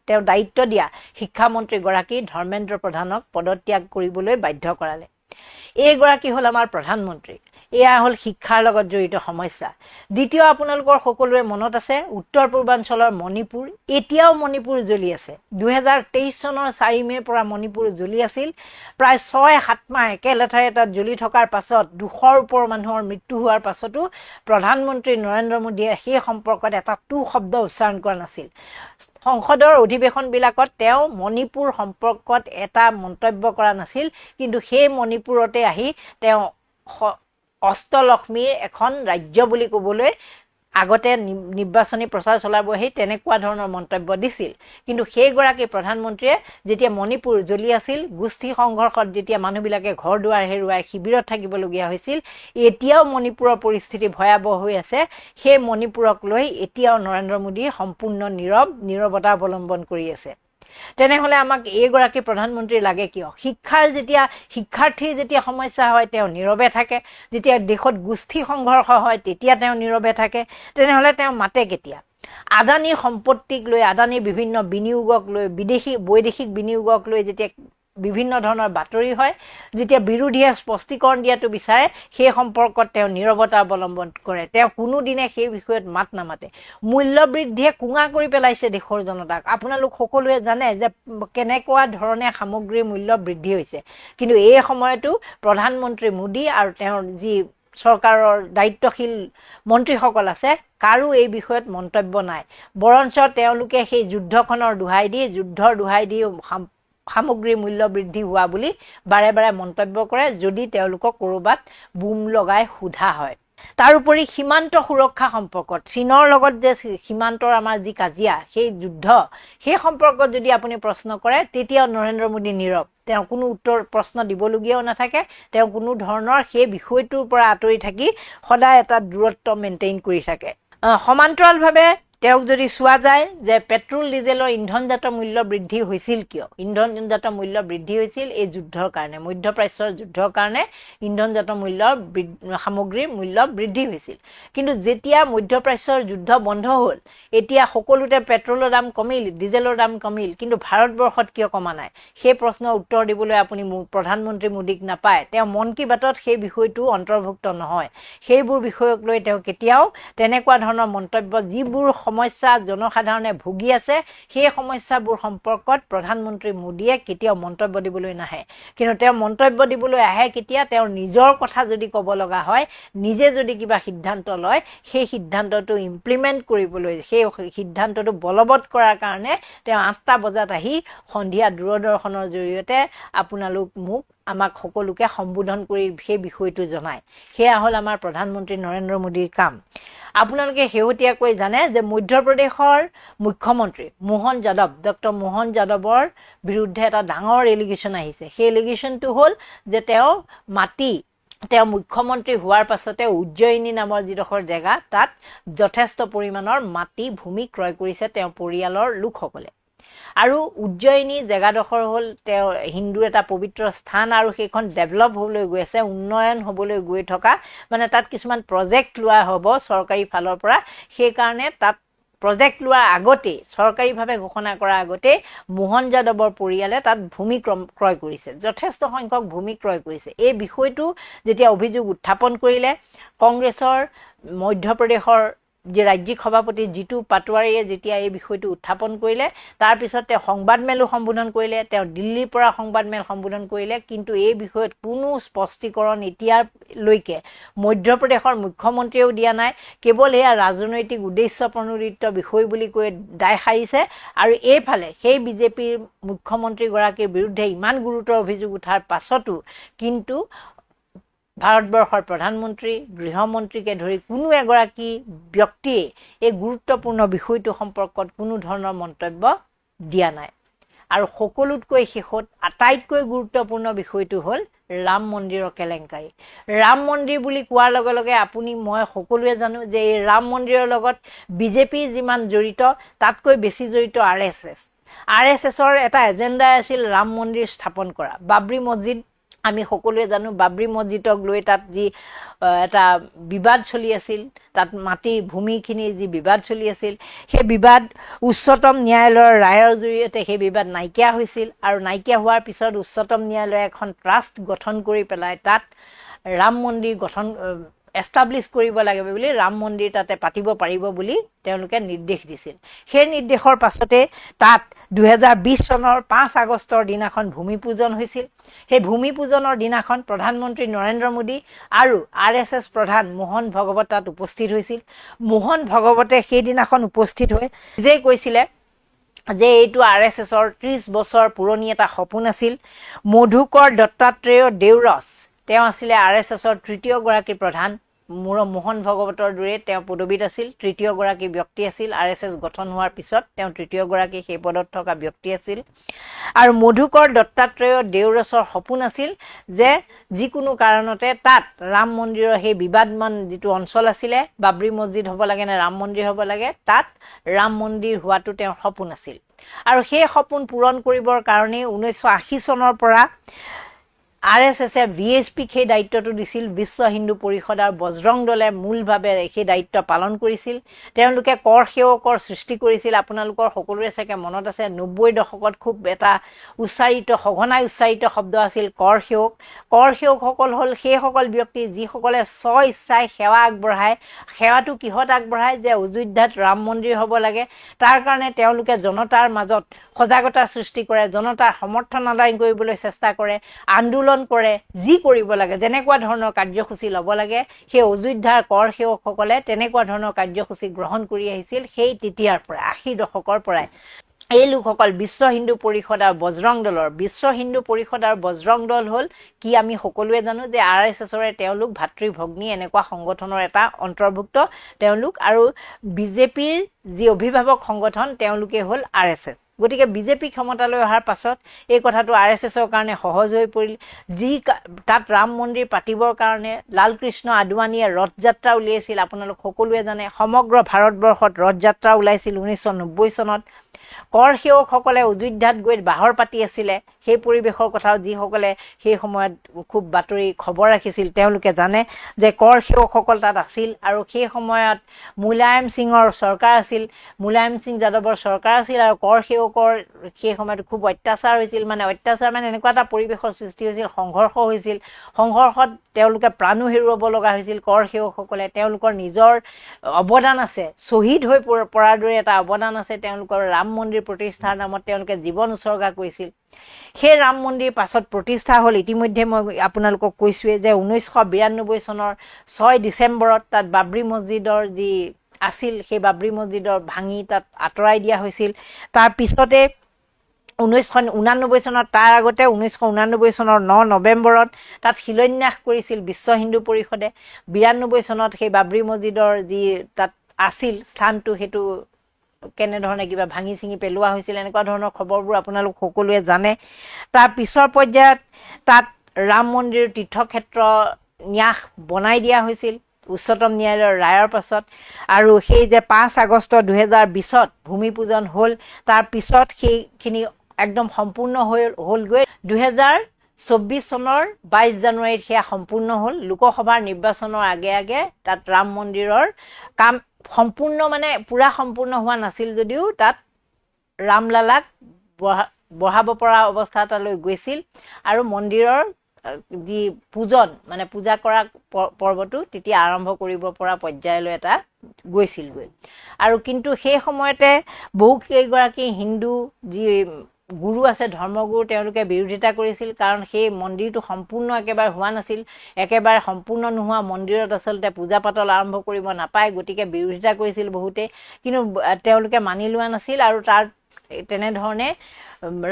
তেওঁ দায়িত্ব দিয়া শিক্ষামন্ত্ৰীগৰাকী ধৰ্মেন্দ্ৰ প্ৰধানক পদত্যাগ কৰিবলৈ বাধ্য কৰালে। এইগৰাকী হ'ল আমাৰ প্ৰধানমন্ত্ৰী। এয়া হ'ল শিক্ষাৰ লগত জড়িত সমস্যা। দ্বিতীয়, আপোনালোকৰ সকলোৰে মনত আছে উত্তৰ পূৰ্বাঞ্চলৰ মণিপুৰ, এতিয়াও মণিপুৰ জ্বলি আছে। 2023 চনৰ 4 মে'ৰ পৰা মণিপুৰ জ্বলি আছিল। প্ৰায় 6-7 মাহ একেলেঠাৰে তাত জ্বলি থকাৰ পাছত 200ৰ ওপৰ মানুহৰ মৃত্যু হোৱাৰ পাছতো প্ৰধানমন্ত্ৰী নৰেন্দ্ৰ মোদীয়ে সেই সম্পৰ্কত এটা টু শব্দ উচ্চাৰণ কৰা নাছিল। সংসদৰ অধিৱেশনবিলাকত তেওঁ মণিপুৰ সম্পৰ্কত এটা মন্তব্য কৰা নাছিল, কিন্তু সেই মণিপুৰতে আহি তেওঁ অষ্টলক্ষ্মীৰ এখন ৰাজ্য বুলি ক'বলৈ আগতে নিৰ্বাচনী প্ৰচাৰ চলাব সেই তেনেকুৱা ধৰণৰ মন্তব্য দিছিল। কিন্তু সেইগৰাকী প্ৰধানমন্ত্ৰীয়ে যেতিয়া মণিপুৰ জ্বলি আছিল, গোষ্ঠী সংঘৰ্ষত যেতিয়া মানুহবিলাকে ঘৰ দুৱাৰ হেৰুৱাই শিবিৰত থাকিবলগীয়া হৈছিল, এতিয়াও মণিপুৰৰ পৰিস্থিতি ভয়াৱহ হৈ আছে। সেই মণিপুৰক লৈ এতিয়াও নৰেন্দ্ৰ মোদী সম্পূৰ্ণ নীৰৱতা অৱলম্বন কৰি আছে। তেনেহ'লে আমাক এইগৰাকী প্ৰধানমন্ত্ৰী লাগে কিয়? শিক্ষাৰ্থীৰ যেতিয়া সমস্যা হয় তেওঁ নীৰৱে থাকে, যেতিয়া দেশত গোষ্ঠী সংঘৰ্ষ হয় তেতিয়া তেওঁ নীৰৱে থাকে। তেনেহ'লে তেওঁ মাতে কেতিয়া? আদানীৰ সম্পত্তিক লৈ, আদানীৰ বিভিন্ন বিনিয়োগক লৈ, বৈদেশিক বিনিয়োগক লৈ যেতিয়া বিভিন্ন ধৰণৰ বাতৰি হয়, যেতিয়া বিৰোধীয়ে স্পষ্টীকৰণ দিয়াটো বিচাৰে, সেই সম্পৰ্কত তেওঁ নীৰৱতা অৱলম্বন কৰে। তেওঁ কোনোদিনে সেই বিষয়ত মাত নামাতে। মূল্যবৃদ্ধিয়ে কোঙা কৰি পেলাইছে দেশৰ জনতাক। আপোনালোক সকলোৱে জানে যে কেনেকুৱা ধৰণে সামগ্ৰীৰ মূল্য বৃদ্ধি হৈছে, কিন্তু এই সময়তো প্ৰধানমন্ত্ৰী মোদী আৰু তেওঁৰ যি চৰকাৰৰ দায়িত্বশীল মন্ত্ৰীসকল আছে, কাৰো এই বিষয়ত মন্তব্য নাই। বৰঞ্চ তেওঁলোকে সেই যুদ্ধৰ দোহাই দি সামগ্ৰীৰ মূল্য বৃদ্ধি হোৱা বুলি বাৰে বাৰে মন্তব্য কৰে, যদি তেওঁলোকক ক'ৰবাত বুম লগাই সোধা হয়। তাৰোপৰি সীমান্ত সুৰক্ষা সম্পৰ্কত চীনৰ লগত যে সীমান্তৰ আমাৰ যি কাজিয়া, সেই যুদ্ধ, সেই সম্পৰ্কত যদি আপুনি প্ৰশ্ন কৰে, তেতিয়াও নৰেন্দ্ৰ মোদী নীৰৱ। তেওঁ কোনো প্ৰশ্ন দিবলগীয়াও নাথাকে। তেওঁ কোনো ধৰণৰ সেই বিষয়টোৰ পৰা আঁতৰি থাকি সদায় এটা দূৰত্ব মেইনটেইন কৰি থাকে। সমান্তৰালভাৱে তেওঁক যদি চোৱা যায় যে পেট্ৰল ডিজেলৰ ইন্ধনজাত মূল্য বৃদ্ধি হৈছিল কিয়? ইন্ধনজাত মূল্য বৃদ্ধি হৈছিল এই যুদ্ধৰ কাৰণে, মধ্যপ্ৰাচ্যৰ যুদ্ধৰ কাৰণে ইন্ধনজাত সামগ্ৰীৰ মূল্য বৃদ্ধি হৈছিল। কিন্তু যেতিয়া মধ্যপ্ৰাচ্যৰ যুদ্ধ বন্ধ হ'ল, এতিয়া সকলোতে পেট্ৰলৰ দাম কমিল, ডিজেলৰ দাম কমিল, কিন্তু ভাৰতবৰ্ষত কিয় কমা নাই? সেই প্ৰশ্নৰ উত্তৰ দিবলৈ আপুনি প্ৰধানমন্ত্ৰী মোদীক নাপায়। তেওঁ মন কী বাতত সেই বিষয়টো অন্তৰ্ভুক্ত নহয়। সেইবোৰ বিষয়ক লৈ তেওঁ কেতিয়াও তেনেকুৱা ধৰণৰ মন্তব্য, যিবোৰ সমস্যা জনসাধাৰণে ভুগি আছে, সেই সমস্যাবোৰ সম্পৰ্কত প্ৰধানমন্ত্ৰী মোদীয়ে কেতিয়াও মন্তব্য দিবলৈ নাহে। কিন্তু তেওঁ মন্তব্য দিবলৈ আহে কেতিয়া? তেওঁৰ নিজৰ কথা যদি ক'ব লগা হয়, নিজে যদি কিবা সিদ্ধান্ত লয়, সেই সিদ্ধান্তটো ইমপ্লিমেণ্ট কৰিবলৈ, সেই সিদ্ধান্তটো বলবৎ কৰাৰ কাৰণে তেওঁ 8টা বজাত আহি সন্ধিয়া দূৰদৰ্শনৰ জৰিয়তে আমাক সকলোকে সম্বোধন কৰি সেই বিষয়টো জনায়। সেয়া হ'ল আমাৰ প্ৰধানমন্ত্ৰী নৰেন্দ্ৰ মোদীৰ কাম। আপোনালোকে শেহতীয়াকৈ জানে যে মধ্যপ্ৰদেশৰ মুখ্যমন্ত্ৰী ডক্টৰ মোহন যাদৱৰ বিৰুদ্ধে এটা ডাঙৰ এলিগেশ্যন আহিছে। সেই এলিগেশ্যনটো হ'ল যে তেওঁ মুখ্যমন্ত্ৰী হোৱাৰ পাছতে উজ্জয়িনী নামৰ যিডোখৰ জেগা, তাত যথেষ্ট পৰিমাণৰ ভূমি ক্ৰয় কৰিছে তেওঁৰ পৰিয়ালৰ লোকসকলে। আৰু উজ্জয়িনী জেগাডোখৰ হ'ল তেওঁ হিন্দুৰ এটা পবিত্ৰ স্থান, আৰু সেইখন ডেভেলপ হ'বলৈ গৈ আছে, উন্নয়ন হ'বলৈ গৈ থকা, মানে তাত কিছুমান প্ৰজেক্ট লোৱা হ'ব চৰকাৰী ফালৰ পৰা। সেইকাৰণে তাত প্ৰজেক্ট লোৱাৰ আগতেই, চৰকাৰীভাৱে ঘোষণা কৰাৰ আগতেই মোহন যাদৱৰ পৰিয়ালে তাত ভূমি ক্ৰয় কৰিছে, যথেষ্ট সংখ্যক ভূমি ক্ৰয় কৰিছে। এই বিষয়টো যেতিয়া অভিযোগ উত্থাপন কৰিলে, কংগ্ৰেছৰ মধ্যপ্ৰদেশৰ যি ৰাজ্যিক সভাপতি জিতু পাটোৱাৰীয়ে যেতিয়া এই বিষয়টো উত্থাপন কৰিলে, তাৰপিছত তেওঁ সংবাদমেলো সম্বোধন কৰিলে, তেওঁ দিল্লীৰ পৰা সংবাদমেল সম্বোধন কৰিলে, কিন্তু এই বিষয়ত কোনো স্পষ্টীকৰণ এতিয়ালৈকে মধ্যপ্ৰদেশৰ মুখ্যমন্ত্ৰীয়েও দিয়া নাই। কেৱল এয়া ৰাজনৈতিক উদ্দেশ্য প্ৰণোদিত বিষয় বুলি কৈ দায় সাৰিছে। আৰু এইফালে সেই বিজেপিৰ মুখ্যমন্ত্ৰীগৰাকীৰ বিৰুদ্ধে ইমান গুৰুতৰ অভিযোগ উঠাৰ পাছতো কিন্তু ভাৰতবৰ্ষৰ প্ৰধানমন্ত্ৰী, গৃহমন্ত্ৰীকে ধৰি কোনো এগৰাকী ব্যক্তিয়ে এই গুৰুত্বপূৰ্ণ বিষয়টো সম্পৰ্কত কোনো ধৰণৰ মন্তব্য দিয়া নাই। আৰু সকলোতকৈ শেষত আটাইতকৈ গুৰুত্বপূৰ্ণ বিষয়টো হ'ল ৰাম মন্দিৰৰ কেলেংকাৰী। ৰাম মন্দিৰ বুলি কোৱাৰ লগে লগে মই সকলোৱে জানো যে এই ৰাম মন্দিৰৰ লগত বিজেপি যিমান জড়িত, তাতকৈ বেছি জড়িত RSSৰ এটা এজেণ্ডা আছিল ৰাম মন্দিৰ স্থাপন কৰা। বাবৰি মছজিদ আমি সকলোৱে জানো বাবৰি মছজিদক লৈ তাত যি এটা বিবাদ চলি আছিল, তাত মাটিৰ ভূমিখিনিৰ যি বিবাদ চলি আছিল, সেই বিবাদ উচ্চতম ন্যায়ালয়ৰ ৰায়ৰ জৰিয়তে সেই বিবাদ নাইকিয়া হৈছিল। আৰু নাইকিয়া হোৱাৰ পিছত উচ্চতম ন্যায়ালয়ে এখন ট্ৰাষ্ট গঠন কৰি পেলাই তাত ৰাম মন্দিৰ এষ্টাব্লিছ কৰিব লাগে বুলি ৰাম মন্দিৰ তাতে পাতিব পাৰিব বুলি তেওঁলোকে নিৰ্দেশ দিছিল। সেই নিৰ্দেশৰ পাছতে তাত 2020 চনৰ 5 আগষ্টৰ দিনাখন ভূমি পূজন হৈছিল। সেই ভূমি পূজনৰ দিনাখন প্ৰধানমন্ত্ৰী নৰেন্দ্ৰ মোদী আৰু RSS প্ৰধান মোহন ভগৱত তাত উপস্থিত হৈছিল। মোহন ভগৱতে সেইদিনাখন উপস্থিত হৈ নিজেই কৈছিলে যে এইটো RSSৰ 30 বছৰ পুৰণি এটা সপোন আছিল। মধুকৰ দত্তাত্ৰেয় দেউৰছ তেওঁ আছিলে RSSৰ তৃতীয়গৰাকী প্ৰধান। মোহন ভগৱতৰ দৰে তেওঁ পদবীত আছিল, তৃতীয়গৰাকী ব্যক্তি আছিল। RSS গঠন হোৱাৰ পিছত তেওঁ তৃতীয়গৰাকী সেই পদত থকা ব্যক্তি আছিল। আৰু মধুকৰ দত্তাত্ৰেয় দেউৰছৰ সপোন আছিল যে যিকোনো কাৰণতে তাত ৰাম মন্দিৰৰ সেই বিবাদমান যিটো অঞ্চল আছিলে, বাবৰি মছজিদ হ'ব লাগে নে ৰাম মন্দিৰ হ'ব লাগে, তাত ৰাম মন্দিৰ হোৱাটো তেওঁৰ সপোন আছিল। আৰু সেই সপোন পূৰণ কৰিবৰ কাৰণে 1980 চনৰ পৰা RSSে VSPক সেই দায়িত্বটো দিছিল। বিশ্ব হিন্দু পৰিষদ আৰু বজৰং দলে মূলভাৱে সেই দায়িত্ব পালন কৰিছিল। তেওঁলোকে কৰ সেৱকৰ সৃষ্টি কৰিছিল। আপোনালোকৰ সকলোৰে চাগে মনত আছে 90 দশকত খুব এটা সঘনাই উচ্চাৰিত শব্দ আছিল কৰ সেৱক। কৰ সেৱকসকল হ'ল সেইসকল ব্যক্তি যিসকলে স্ব ইচ্ছাই সেৱা আগবঢ়ায়। সেৱাটো কিহত আগবঢ়ায় যে অযোধ্যাত ৰাম মন্দিৰ হ'ব লাগে, তাৰ কাৰণে তেওঁলোকে জনতাৰ মাজত সজাগতা সৃষ্টি কৰে, জনতাৰ সমৰ্থন আদায় কৰিবলৈ চেষ্টা কৰে, আন্দোলন কৰে, যি কৰিব লাগে, যেনেকুৱা ধৰণৰ কাৰ্যসূচী ল'ব লাগে সেই অযোধ্যাৰ কৰ সেৱকসকলে তেনেকুৱা ধৰণৰ কাৰ্যসূচী গ্ৰহণ কৰি আহিছিল। সেই তেতিয়াৰ পৰা 80 দশকৰ পৰাই এই লোকসকল বিশ্ব হিন্দু পৰিষদ আৰু বজৰং দলৰ বিশ্ব হিন্দু পৰিষদ আৰু বজৰং দল হ'ল কি আমি সকলোৱে জানো যে RSSৰে তেওঁলোক ভাতৃ ভগ্নী এনেকুৱা সংগঠনৰ এটা অন্তৰ্ভুক্ত তেওঁলোক। আৰু বিজেপিৰ যি অভিভাৱক সংগঠন তেওঁলোকে হ'ল RSS। গতিকে বিজেপি ক্ষমতালৈ অহাৰ পাছত এই কথাটো RSSৰ কাৰণে সহজ হৈ পৰিল। তাত ৰাম মন্দিৰ পাতিবৰ কাৰণে লালকৃষ্ণ আদৱানীয়ে ৰথযাত্ৰা উলিয়াইছিল। আপোনালোক সকলোৱে জানে সমগ্ৰ ভাৰতবৰ্ষত ৰথযাত্ৰা ওলাইছিল 1990 চনত। কৰ সেৱকসকলে অযোধ্যাত গৈ বাহৰ পাতি আছিলে। সেই পৰিৱেশৰ কথাও যিসকলে সেই সময়ত খুব বাতৰি খবৰ ৰাখিছিল তেওঁলোকে জানে যে কৰ সেৱকসকল তাত আছিল। আৰু সেই সময়ত মুলায়ম সিঙৰ চৰকাৰ আছিল, মুলায়ম সিং যাদৱৰ চৰকাৰ আছিল। আৰু কৰ সেৱকৰ সেই সময়ত খুব অত্যাচাৰ হৈছিল। অত্যাচাৰ মানে এনেকুৱা এটা পৰিৱেশৰ সৃষ্টি হৈছিল, সংঘৰ্ষ হৈছিল। সংঘৰ্ষত তেওঁলোকে প্ৰাণো হেৰুৱাব লগা হৈছিল। কৰ সেৱকসকলে তেওঁলোকৰ নিজৰ অৱদান আছে, শ্বহীদ হৈ পৰাৰ দৰে এটা অৱদান আছে তেওঁলোকৰ। ৰাম মন্দিৰ প্ৰতিষ্ঠাৰ নামত তেওঁলোকে জীৱন উৎসৰ্গা কৰিছিল। সেই ৰাম মন্দিৰ পাছত প্ৰতিষ্ঠা হ'ল। ইতিমধ্যে মই আপোনালোকক কৈছোঁৱেই যে 1992 চনৰ 6 ডিচেম্বৰত তাত বাবৰি মছজিদৰ যি আছিল সেই বাবৰি মছজিদৰ ভাঙি তাত আঁতৰাই দিয়া হৈছিল। তাৰ পিছতে 1989 চনত, তাৰ আগতে 1989 চনৰ 9 নৱেম্বৰত তাত শিলান্যাস কৰিছিল বিশ্ব হিন্দু পৰিষদে। 92 চনত সেই বাবৰি মছজিদৰ যি তাত আছিল স্থানটো সেইটো কেনেধৰণে কিবা ভাঙি চিঙি পেলোৱা হৈছিল এনেকুৱা ধৰণৰ খবৰবোৰ আপোনালোক সকলোৱে জানে। তাৰ পিছৰ পৰ্যায়ত তাত ৰাম মন্দিৰ তীৰ্থক্ষেত্ৰ ন্যাস বনাই দিয়া হৈছিল উচ্চতম ন্যায়ালয়ৰ ৰায়ৰ পাছত। আৰু সেই যে 5 আগষ্ট 2020ত ভূমি পূজন হ'ল, তাৰ পিছত সেইখিনি একদম সম্পূৰ্ণ হ'লগৈ। 2024 চনৰ 22 জানুৱাৰীত সেয়া সম্পূৰ্ণ হ'ল। লোকসভাৰ নিৰ্বাচনৰ আগে আগে তাত ৰাম মন্দিৰৰ কাম সম্পূৰ্ণ পূৰা সম্পূৰ্ণ হোৱা নাছিল যদিও তাত ৰামলালাক বহাব পৰা অৱস্থা এটালৈ গৈছিল। আৰু মন্দিৰৰ যি পূজন পূজা কৰা পৰ্বটো তেতিয়া আৰম্ভ কৰিব পৰা পৰ্যায়লৈ এটা গৈছিলগৈ। আৰু কিন্তু সেই সময়তে বহুকেইগৰাকী হিন্দু যি গুৰু আছে, ধৰ্মগুৰু, তেওঁলোকে বিৰোধিতা কৰিছিল। কাৰণ সেই মন্দিৰটো সম্পূৰ্ণ একেবাৰে হোৱা নাছিল। একেবাৰে সম্পূৰ্ণ নোহোৱা মন্দিৰত আচলতে পূজা পাতল আৰম্ভ কৰিব নাপায়, গতিকে বিৰোধিতা কৰিছিল বহুতে। কিন্তু তেওঁলোকে মানি লোৱা নাছিল। আৰু তাৰ তেনেধৰণে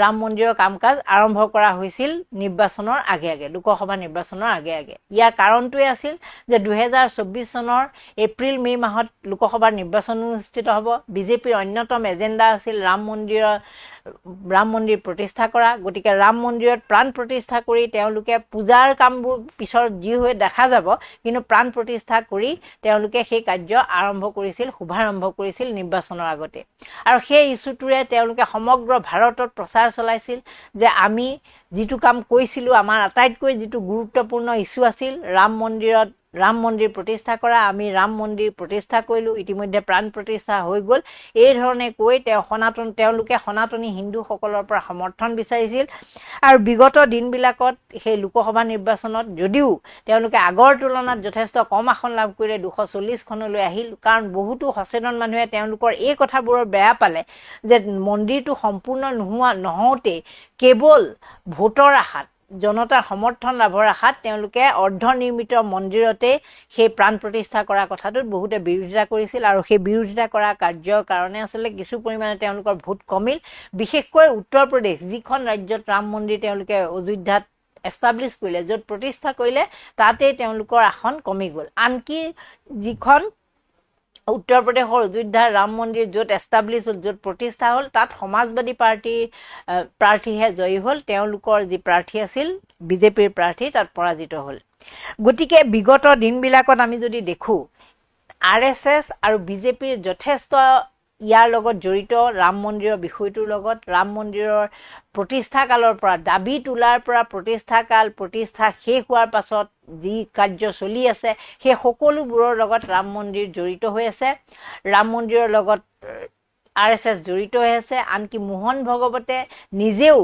ৰাম মন্দিৰৰ কাম কাজ আৰম্ভ কৰা হৈছিল নিৰ্বাচনৰ আগে আগে, লোকসভা নিৰ্বাচনৰ আগে আগে। ইয়াৰ কাৰণটোৱে আছিল যে 2024 চনৰ এপ্ৰিল মে' মাহত লোকসভাৰ নিৰ্বাচন অনুষ্ঠিত হ'ব। বিজেপিৰ অন্যতম এজেণ্ডা আছিল ৰাম মন্দিৰৰ ৰাম মন্দিৰ প্ৰতিষ্ঠা কৰা। গতিকে ৰাম মন্দিৰত প্ৰাণ প্ৰতিষ্ঠা কৰি তেওঁলোকে পূজাৰ কামবোৰ পিছত যি হৈ দেখা যাব, কিন্তু প্ৰাণ প্ৰতিষ্ঠা কৰি তেওঁলোকে সেই কাৰ্য আৰম্ভ কৰিছিল, শুভাৰম্ভ কৰিছিল নিৰ্বাচনৰ আগতে। আৰু সেই ইছ্যুটোৰে তেওঁলোকে সমগ্ৰ ভাৰতত প্ৰচাৰ চলাইছিল যে আমি যিটো কাম কৰিছিলোঁ, আমাৰ আটাইতকৈ যিটো গুৰুত্বপূৰ্ণ ইছ্যু আছিল ৰাম মন্দিৰ প্ৰতিষ্ঠা কৰা, আমি ৰাম মন্দিৰ প্ৰতিষ্ঠা কৰিলোঁ, ইতিমধ্যে প্ৰাণ প্ৰতিষ্ঠা হৈ গ'ল, এই ধৰণে কৈ তেওঁলোকে সনাতনী হিন্দুসকলৰ পৰা সমৰ্থন বিচাৰিছিল। আৰু বিগত দিনবিলাকত সেই লোকসভা নিৰ্বাচনত যদিও তেওঁলোকে আগৰ তুলনাত যথেষ্ট কম আসন লাভ কৰিলে, 240খনলৈ আহিল, কাৰণ বহুতো সচেতন মানুহে তেওঁলোকৰ এই কথাবোৰৰ বেয়া পালে যে মন্দিৰটো সম্পূৰ্ণ নহওঁতেই কেৱল ভোটৰ আশাত, জনতাৰ সমৰ্থন লাভৰ আশাত তেওঁলোকে অৰ্ধনিৰ্মিত মন্দিৰতে সেই প্ৰাণ প্ৰতিষ্ঠা কৰা কথাটোত বহুতে বিৰোধিতা কৰিছিল। আৰু সেই বিৰোধিতা কৰা কাৰ্যৰ কাৰণে আচলতে কিছু পৰিমাণে তেওঁলোকৰ ভোট কমিল। বিশেষকৈ উত্তৰ প্ৰদেশ, যিখন ৰাজ্যত ৰাম মন্দিৰ তেওঁলোকে অযোধ্যাত এষ্টাব্লিছ কৰিলে, য'ত প্ৰতিষ্ঠা কৰিলে, তাতেই তেওঁলোকৰ আসন কমি গ'ল। আনকি যিখন উত্তৰ প্ৰদেশৰ অযোধ্যাৰ ৰাম মন্দিৰ য'ত এষ্টাব্লিছ হ'ল, য'ত প্ৰতিষ্ঠা হ'ল, তাত সমাজবাদী প্ৰাৰ্থীহে জয়ী হ'ল। তেওঁলোকৰ যি প্ৰাৰ্থী আছিল বিজেপিৰ প্ৰাৰ্থী, তাত পৰাজিত হ'ল। গতিকে বিগত দিনবিলাকত আমি যদি দেখোঁ, RSS আৰু বিজেপিৰ যথেষ্ট ইয়াৰ লগত জড়িত, ৰাম মন্দিৰৰ বিষয়টোৰ লগত, ৰাম মন্দিৰৰ প্ৰতিষ্ঠা কালৰ পৰা দাবী তোলাৰ পৰা প্ৰতিষ্ঠা শেষ হোৱাৰ পাছত যি কাৰ্য চলি আছে, সেই সকলোবোৰৰ লগত ৰাম মন্দিৰ জড়িত হৈ আছে। ৰাম মন্দিৰৰ লগত RSS জড়িত হৈ আছে। আনকি মোহন ভগৱতে নিজেও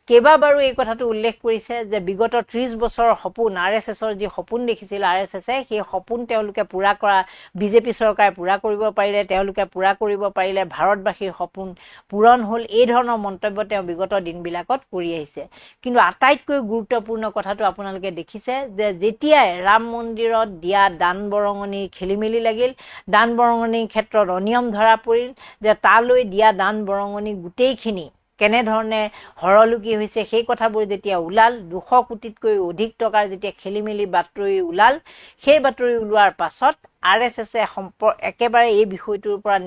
কেইবাবাৰো এই কথাটো উল্লেখ কৰিছে যে বিগত 30 বছৰৰ সপোন, RSSৰ যি সপোন দেখিছিল RSSে, সেই সপোন তেওঁলোকে পূৰা কৰা, বিজেপি চৰকাৰে পূৰা কৰিব পাৰিলে, তেওঁলোকে পূৰা কৰিব পাৰিলে, ভাৰতবাসীৰ সপোন পূৰণ হ'ল। এই ধৰণৰ মন্তব্য তেওঁ বিগত দিনবিলাকত কৰি আহিছে। কিন্তু আটাইতকৈ গুৰুত্বপূৰ্ণ কথাটো আপোনালোকে দেখিছে যে যেতিয়াই ৰাম মন্দিৰত দিয়া দান বৰঙণিৰ খেলিমেলি লাগিল, দান বৰঙণিৰ ক্ষেত্ৰত অনিয়ম ধৰা পৰিল, যে তালৈ দিয়া দান বৰঙণি গোটেইখিনি কেনেধৰণে হৰলুকি হৈছে, সেই কথাবোৰ যেতিয়া ওলাল, 200 কোটিতকৈ অধিক টকাৰ যেতিয়া খেলিমেলি বাতৰি ওলাল, সেই বাতৰি ওলোৱাৰ পাছত RSSে একেবাৰে এই বিষয়টোৰ পৰা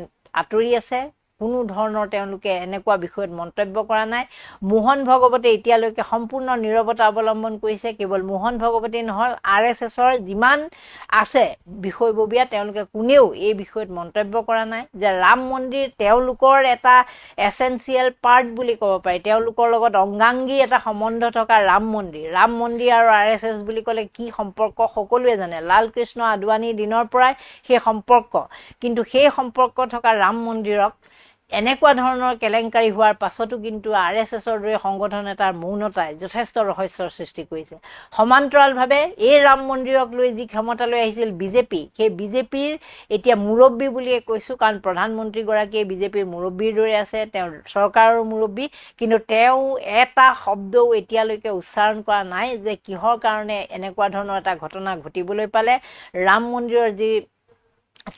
আঁতৰি আছে। কোনো ধৰণৰ তেওঁলোকে এনেকুৱা বিষয়ত মন্তব্য কৰা নাই। মোহন ভগৱতে এতিয়ালৈকে সম্পূৰ্ণ নীৰৱতা অৱলম্বন কৰিছে। কেৱল মোহন ভগৱতেই নহয়, RSSৰ যিমান আছে বিষয়ববীয়া, তেওঁলোকে কোনেও এই বিষয়ত মন্তব্য কৰা নাই যে ৰাম মন্দিৰ তেওঁলোকৰ এটা এছেঞ্চিয়েল পাৰ্ট বুলি ক'ব পাৰি, তেওঁলোকৰ লগত অংগাংগী এটা সম্বন্ধ থকা ৰাম মন্দিৰ আৰু RSS বুলি ক'লে কি সম্পৰ্ক সকলোৱে জানে। লালকৃষ্ণ আদৱানীৰ দিনৰ পৰাই সেই সম্পৰ্ক। কিন্তু সেই সম্পৰ্ক থকা ৰাম মন্দিৰক এনেকুৱা ধৰণৰ কেলেংকাৰী হোৱাৰ পাছতো কিন্তু RSSৰ দৰে সংগঠন এটাৰ মৌনতাই যথেষ্ট ৰহস্যৰ সৃষ্টি কৰিছে। সমান্তৰালভাৱে এই ৰাম মন্দিৰক লৈ যি ক্ষমতালৈ আহিছিল বিজেপি, সেই বিজেপিৰ এতিয়া মুৰব্বী বুলিয়ে কৈছোঁ, কাৰণ প্ৰধানমন্ত্ৰীগৰাকীয়ে বিজেপিৰ মুৰব্বীৰ দৰে আছে, তেওঁৰ চৰকাৰৰ মুৰব্বী। কিন্তু তেওঁ এটা শব্দও এতিয়ালৈকে উচ্চাৰণ কৰা নাই যে কিহৰ কাৰণে এনেকুৱা ধৰণৰ এটা ঘটনা ঘটিবলৈ পালে। ৰাম মন্দিৰৰ যি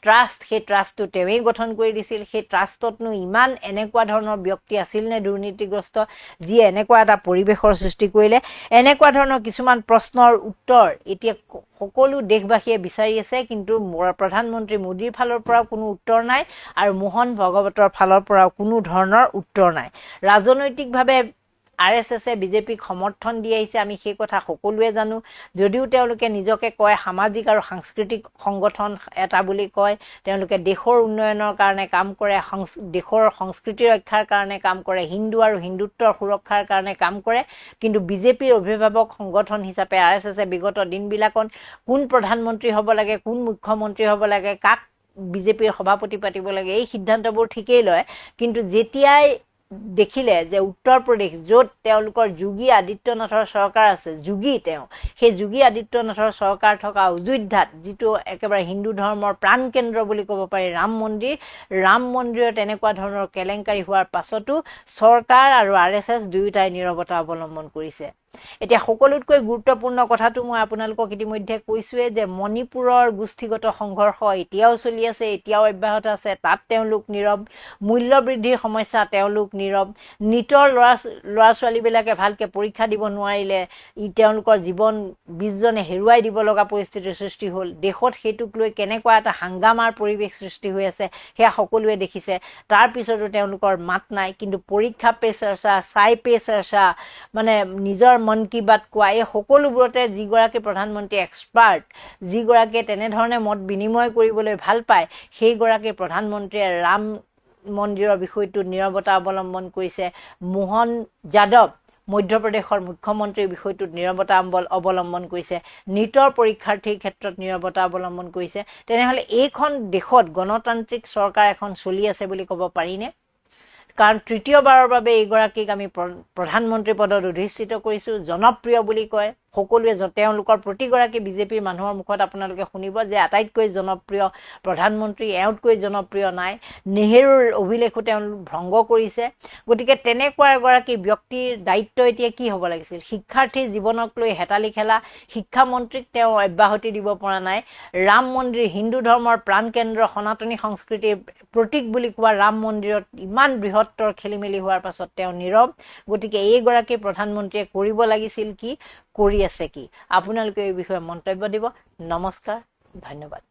ট্ৰাষ্ট, সেই ট্ৰাষ্টটো তেওঁৱেই গঠন কৰি দিছিল। সেই ট্ৰাষ্টতনো ইমান এনেকুৱা ধৰণৰ ব্যক্তি আছিল নে দুৰ্নীতিগ্ৰস্ত, যিয়ে এনেকুৱা এটা পৰিৱেশৰ সৃষ্টি কৰিলে? এনেকুৱা ধৰণৰ কিছুমান প্ৰশ্নৰ উত্তৰ এতিয়া সকলো দেশবাসীয়ে বিচাৰি আছে, কিন্তু প্ৰধানমন্ত্ৰী মোদীৰ ফালৰ পৰাও কোনো উত্তৰ নাই, আৰু মোহন ভগৱতৰ ফালৰ পৰাও কোনো ধৰণৰ উত্তৰ নাই। ৰাজনৈতিকভাৱে RSSে বিজেপিক সমৰ্থন দি আহিছে, আমি সেই কথা সকলোৱে জানো। যদিও তেওঁলোকে নিজকে কয় সামাজিক আৰু সাংস্কৃতিক সংগঠন এটা বুলি কয়, তেওঁলোকে দেশৰ উন্নয়নৰ কাৰণে কাম কৰে, দেশৰ সংস্কৃতি ৰক্ষাৰ কাৰণে কাম কৰে, হিন্দু আৰু হিন্দুত্বৰ সুৰক্ষাৰ কাৰণে কাম কৰে, কিন্তু বিজেপিৰ অভিভাৱক সংগঠন হিচাপে RSSে বিগত দিনবিলাকত কোন প্ৰধানমন্ত্ৰী হ'ব লাগে, কোন মুখ্যমন্ত্ৰী হ'ব লাগে, কাক বিজেপিৰ সভাপতি পাতিব লাগে, এই সিদ্ধান্তবোৰ ঠিকেই লয়। কিন্তু যেতিয়াই দেখিলে যে উত্তৰ প্ৰদেশ, য'ত তেওঁলোকৰ যোগী আদিত্যনাথৰ চৰকাৰ আছে, সেই যোগী আদিত্যনাথৰ চৰকাৰ থকা অযোধ্যাত, যিটো একেবাৰে হিন্দু ধৰ্মৰ প্ৰাণকেন্দ্ৰ বুলি ক'ব পাৰি ৰাম মন্দিৰত এনেকুৱা ধৰণৰ কেলেংকাৰী হোৱাৰ পাছতো চৰকাৰ আৰু RSS দুয়োটাই নীৰৱতা অৱলম্বন কৰিছে। এতিয়া সকলোতকৈ গুৰুত্বপূৰ্ণ কথাটো মই আপোনালোকক ইতিমধ্যে কৈছোৱে যে মণিপুৰৰ গোষ্ঠীগত সংঘৰ্ষ এতিয়াও চলি আছে, এতিয়াও অব্যাহত আছে। তাত তেওঁলোক নীৰৱ, মূল্য বৃদ্ধিৰ সমস্যা তেওঁলোক নীৰৱ, নিটৰ ল'ৰা ছোৱালীবিলাকে ভালকৈ পৰীক্ষা দিব নোৱাৰিলে তেওঁলোকৰ জীৱন 20 জনে হেৰুৱাই দিব লগা পৰিস্থিতিৰ সৃষ্টি হ'ল। দেশত সেইটোক লৈ কেনেকুৱা এটা হাংগামাৰ পৰিৱেশ সৃষ্টি হৈ আছে সেয়া সকলোৱে দেখিছে। তাৰ পিছতো তেওঁলোকৰ মাত নাই। কিন্তু পৰীক্ষা পে চৰ্চা, চাই পে চৰ্চা, মানে নিজৰ মন কি বাত কোৱা, এই সকলোবোৰতে যিগৰাকী প্ৰধানমন্ত্ৰী এক্সপাৰ্ট, যিগৰাকীয়ে তেনেধৰণে মত বিনিময় কৰিবলৈ ভাল পায়, সেইগৰাকী প্ৰধানমন্ত্ৰীয়ে ৰাম মন্দিৰৰ বিষয়টোত নীৰৱতা অৱলম্বন কৰিছে। মোহন যাদৱ মধ্যপ্ৰদেশৰ মুখ্যমন্ত্ৰীৰ বিষয়টোত নীৰৱতা অৱলম্বন কৰিছে, নিটৰ পৰীক্ষাৰ্থীৰ ক্ষেত্ৰত নীৰৱতা অৱলম্বন কৰিছে। তেনেহ'লে এইখন দেশত গণতান্ত্ৰিক চৰকাৰ এখন চলি আছে বুলি ক'ব পাৰিনে? কাৰণ তৃতীয়বাৰৰ বাবে এইগৰাকীক আমি প্ৰধানমন্ত্ৰী পদত অধিষ্ঠিত কৰিছোঁ। জনপ্ৰিয় বুলি কয় সকলোৱে। তেওঁলোকৰ প্ৰতিগৰাকী বিজেপিৰ মানুহৰ মুখত আপোনালোকে শুনিব যে আটাইতকৈ জনপ্ৰিয় প্ৰধানমন্ত্ৰী, এওঁতকৈ জনপ্ৰিয় নাই। নেহেৰুৰ অভিলেখো তেওঁলোক ভংগ কৰিছে। গতিকে তেনেকুৱা এগৰাকী ব্যক্তিৰ দায়িত্ব এতিয়া কি হ'ব লাগিছিল? শিক্ষাৰ্থীৰ জীৱনক লৈ হেতালি খেলা। শিক্ষামন্ত্ৰীক তেওঁ অব্যাহতি দিব পৰা নাই। ৰাম মন্দিৰ, হিন্দু ধৰ্মৰ প্ৰাণকেন্দ্ৰ, সনাতনী সংস্কৃতিৰ প্ৰতীক বুলি কোৱা ৰাম মন্দিৰত ইমান বৃহত্তৰ খেলিমেলি হোৱাৰ পাছত তেওঁ নীৰৱ। গতিকে এইগৰাকী প্ৰধানমন্ত্ৰীয়ে কৰিব লাগিছিল কি, কৰি আছে কি? আপোনালোকে এই বিষয়ে মন্তব্য দিব। নমস্কাৰ, ধন্যবাদ।